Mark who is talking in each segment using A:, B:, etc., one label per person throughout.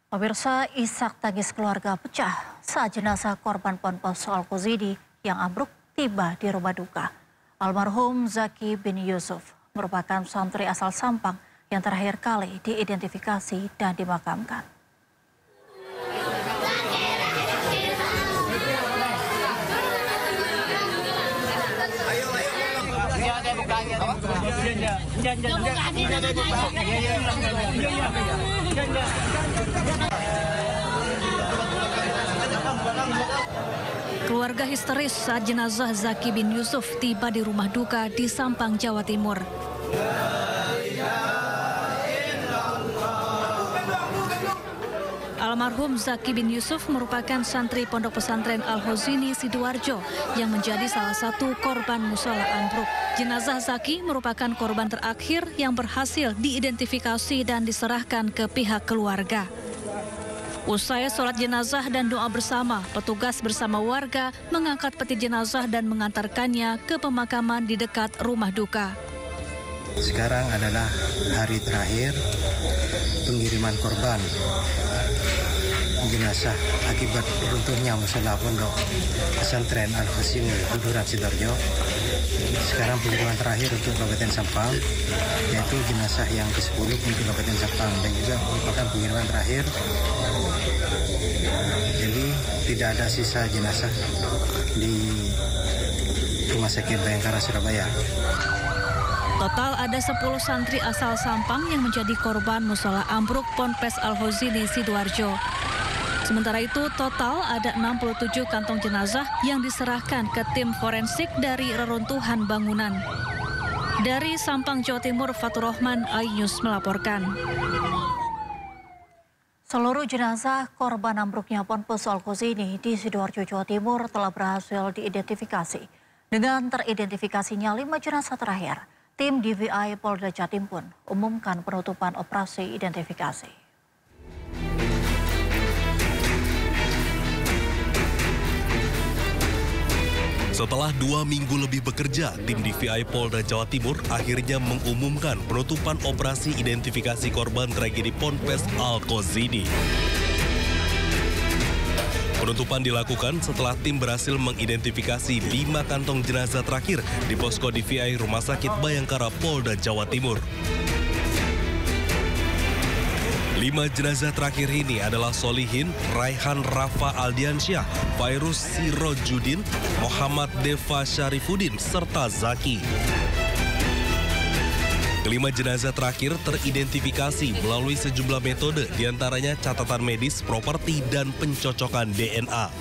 A: Pemirsa, isak tangis keluarga pecah saat jenazah korban Ponpes Al-Kozidi yang ambruk tiba di rumah duka. Almarhum Zaki bin Yusuf merupakan santri asal Sampang yang terakhir kali diidentifikasi dan dimakamkan.
B: Keluarga histeris saat jenazah Zaki bin Yusuf tiba di rumah duka di Sampang, Jawa Timur. Almarhum Zaki bin Yusuf merupakan santri Pondok Pesantren Al-Hozini Sidoarjo yang menjadi salah satu korban mushola ambruk. Jenazah Zaki merupakan korban terakhir yang berhasil diidentifikasi dan diserahkan ke pihak keluarga. Usai sholat jenazah dan doa bersama, petugas bersama warga mengangkat peti jenazah dan mengantarkannya ke pemakaman di dekat rumah duka.
C: Sekarang adalah hari terakhir pengiriman korban jenazah akibat runtuhnya mushola Pondok Pesantren Al-Hozini Sidoarjo. Sekarang pengiriman terakhir untuk Kabupaten Sampang, yaitu jenazah yang ke-10 untuk Kabupaten Sampang, dan juga merupakan pengiriman terakhir. Jadi tidak ada sisa jenazah di Rumah Sakit Bayangkara Surabaya.
B: Total ada 10 santri asal Sampang yang menjadi korban mushola ambruk Ponpes Al-Hozini Sidoarjo. Sementara itu, total ada 67 kantong jenazah yang diserahkan ke tim forensik dari reruntuhan bangunan. Dari Sampang, Jawa Timur, Fatur Rahman, iNews melaporkan.
A: Seluruh jenazah korban ambruknya Ponpes Al-Kozidi di Sidoarjo, Jawa Timur telah berhasil diidentifikasi. Dengan teridentifikasinya 5 jenazah terakhir, tim DVI Polda Jatim pun umumkan penutupan operasi identifikasi.
D: Setelah 2 minggu lebih bekerja, tim DVI Polda Jawa Timur akhirnya mengumumkan penutupan operasi identifikasi korban tragedi Ponpes Al-Kozidi. Penutupan dilakukan setelah tim berhasil mengidentifikasi 5 kantong jenazah terakhir di posko DVI Rumah Sakit Bayangkara Polda Jawa Timur. 5 jenazah terakhir ini adalah Solihin, Raihan Rafa Aldiansyah, Fairuz Sirojudin, Muhammad Deva Syarifuddin, serta Zaki. Kelima jenazah terakhir teridentifikasi melalui sejumlah metode, diantaranya catatan medis, properti, dan pencocokan DNA.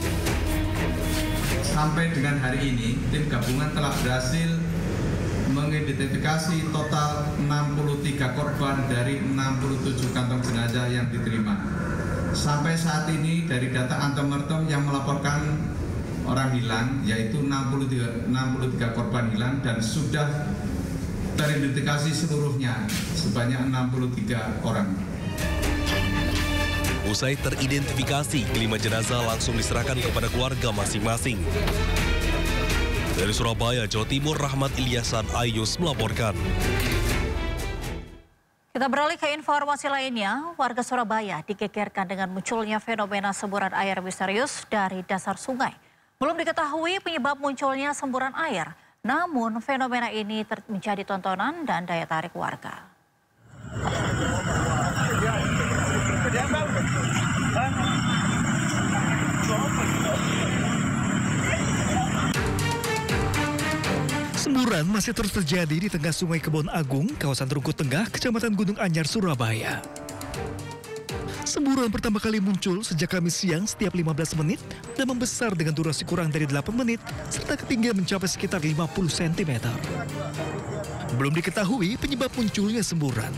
E: Sampai dengan hari ini, tim gabungan telah berhasil mengidentifikasi total 63 korban dari 67 kantong jenazah yang diterima. Sampai saat ini dari data antemortem yang melaporkan orang hilang, yaitu 63 korban hilang dan sudah teridentifikasi seluruhnya sebanyak 63 orang.
D: Usai teridentifikasi, kelima jenazah langsung diserahkan kepada keluarga masing-masing. Dari Surabaya, Jawa Timur, Rahmat Ilyasan, iNews melaporkan.
A: Kita beralih ke informasi lainnya. Warga Surabaya digegerkan dengan munculnya fenomena semburan air misterius dari dasar sungai. Belum diketahui penyebab munculnya semburan air, namun fenomena ini menjadi tontonan dan daya tarik warga.
F: Semburan masih terus terjadi di tengah Sungai Kebon Agung, kawasan Rungkut Tengah, Kecamatan Gunung Anyar, Surabaya. Semburan pertama kali muncul sejak Kamis siang setiap 15 menit dan membesar dengan durasi kurang dari 8 menit serta ketinggian mencapai sekitar 50 cm. Belum diketahui penyebab munculnya semburan.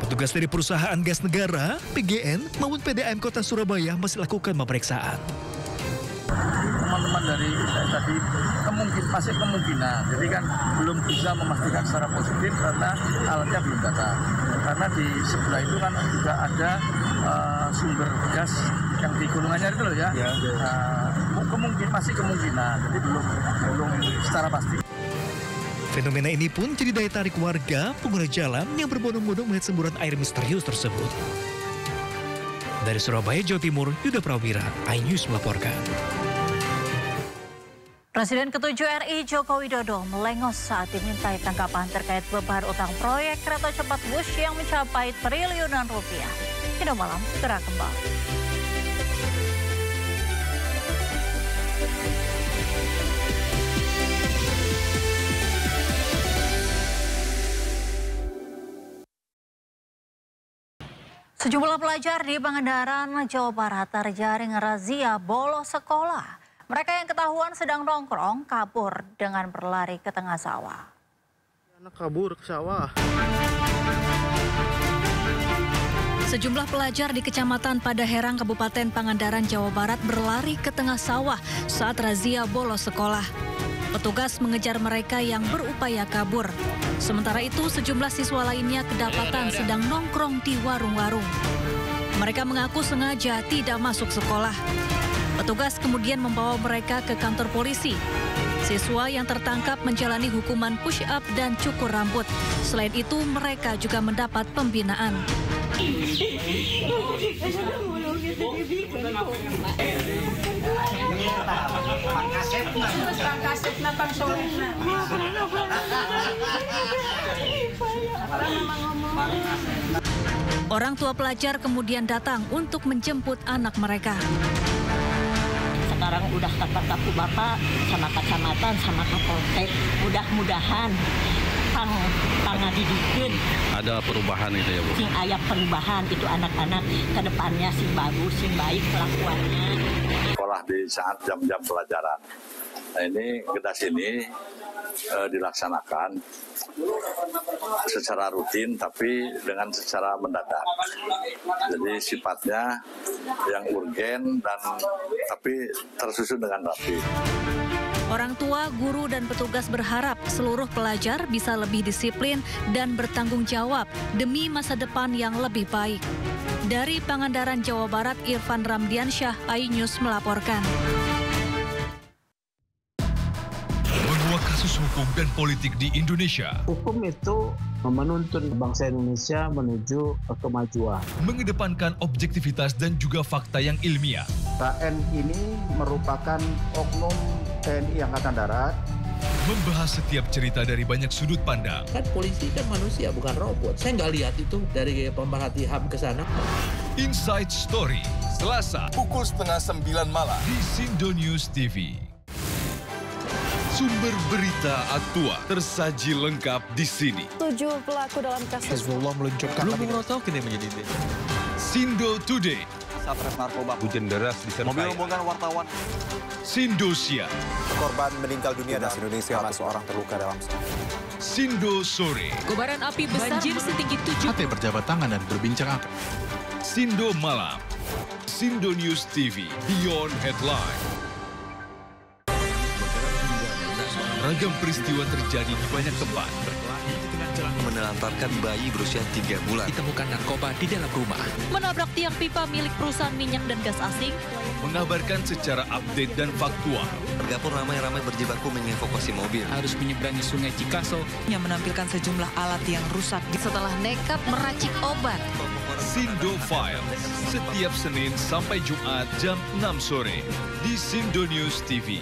F: Petugas dari perusahaan gas negara, PGN, maupun PDAM Kota Surabaya masih lakukan pemeriksaan.
G: Teman-teman dari tadi masih kemungkinan, jadi kan belum bisa memastikan secara positif karena alatnya belum datang. Karena di sebelah itu kan juga ada sumber gas yang di Gunung Anyar itu loh ya. Masih kemungkinan, jadi belum secara pasti.
F: Fenomena ini pun jadi daya tarik warga pengguna jalan yang berbondong-bondong melihat semburan air misterius tersebut. Dari Surabaya, Jawa Timur, Yuda Prawira, iNews melaporkan.
A: Presiden ke-7 RI Joko Widodo melengos saat dimintai tanggapan terkait beban utang proyek kereta cepat Wush yang mencapai triliunan rupiah. Kini malam segera kembali. Sejumlah pelajar di Pangandaran, Jawa Barat terjaring razia bolos sekolah. Mereka yang ketahuan sedang nongkrong kabur dengan berlari ke tengah sawah.
H: Anak kabur ke sawah.
B: Sejumlah pelajar di Kecamatan Padaherang, Kabupaten Pangandaran, Jawa Barat berlari ke tengah sawah saat razia bolos sekolah. Petugas mengejar mereka yang berupaya kabur. Sementara itu, sejumlah siswa lainnya kedapatan sedang nongkrong di warung-warung. Mereka mengaku sengaja tidak masuk sekolah. Petugas kemudian membawa mereka ke kantor polisi. Siswa yang tertangkap menjalani hukuman push-up dan cukur rambut. Selain itu, mereka juga mendapat pembinaan. Orang tua pelajar kemudian datang untuk menjemput anak mereka.
I: Sekarang udah kata-kata Bapak sama kecamatan sama Kapolsek, mudah-mudahan tangga didikin.
J: Ada perubahan itu ya Bu?
I: Sing aya perubahan itu anak-anak ke depannya sing bagus, sing baik kelakuannya.
K: Sekolah di saat jam-jam pelajaran. Nah ini kedas ini dilaksanakan secara rutin tapi dengan secara mendadak. Jadi sifatnya yang urgen dan tapi tersusun dengan rapi.
B: Orang tua, guru, dan petugas berharap seluruh pelajar bisa lebih disiplin dan bertanggung jawab demi masa depan yang lebih baik. Dari Pangandaran, Jawa Barat, Irfan Ramdiansyah, iNews melaporkan.
L: Menguak kasus hukum dan politik di Indonesia.
M: Hukum itu menuntun bangsa Indonesia menuju kemajuan.
L: Mengedepankan objektivitas dan juga fakta yang ilmiah.
N: KN ini merupakan oknum TNI Angkatan Darat.
L: Membahas setiap cerita dari banyak sudut pandang.
O: Kan polisi kan manusia bukan robot. Saya nggak lihat itu dari pemerhati HAM ke sana.
L: Inside Story, Selasa pukul 8:30 malam di Sindo News TV. Sumber berita aktual tersaji lengkap di sini.
P: 7 pelaku dalam kasus
L: Hezbollah meluncurkan Sindo Today.
Q: Satres narkoba. Hujan deras disertai mobil rombongan wartawan.
L: Sindosia.
Q: Korban meninggal dunia dan Indonesia, seorang terluka dalam.
L: Sindo Sore.
R: Kobaran api besar banjir setinggi 7.
L: Hati berjabat tangan dan berbincang akrab. Sindo Malam. Sindo News TV. Beyond Headline. Ragam peristiwa terjadi di banyak tempat.
S: Menelantarkan bayi berusia 3 bulan.
R: Ditemukan narkoba di dalam rumah.
B: Menabrak tiang pipa milik perusahaan minyak dan gas asing.
L: Mengabarkan secara update dan faktual.
S: Warga pun ramai-ramai berjibaku mengevakuasi mobil.
R: Harus menyeberangi sungai Cikaso.
T: Yang menampilkan sejumlah alat yang rusak.
B: Setelah nekat meracik obat.
L: Sindo Files. Setiap Senin sampai Jumat jam 6 sore. Di Sindo News TV.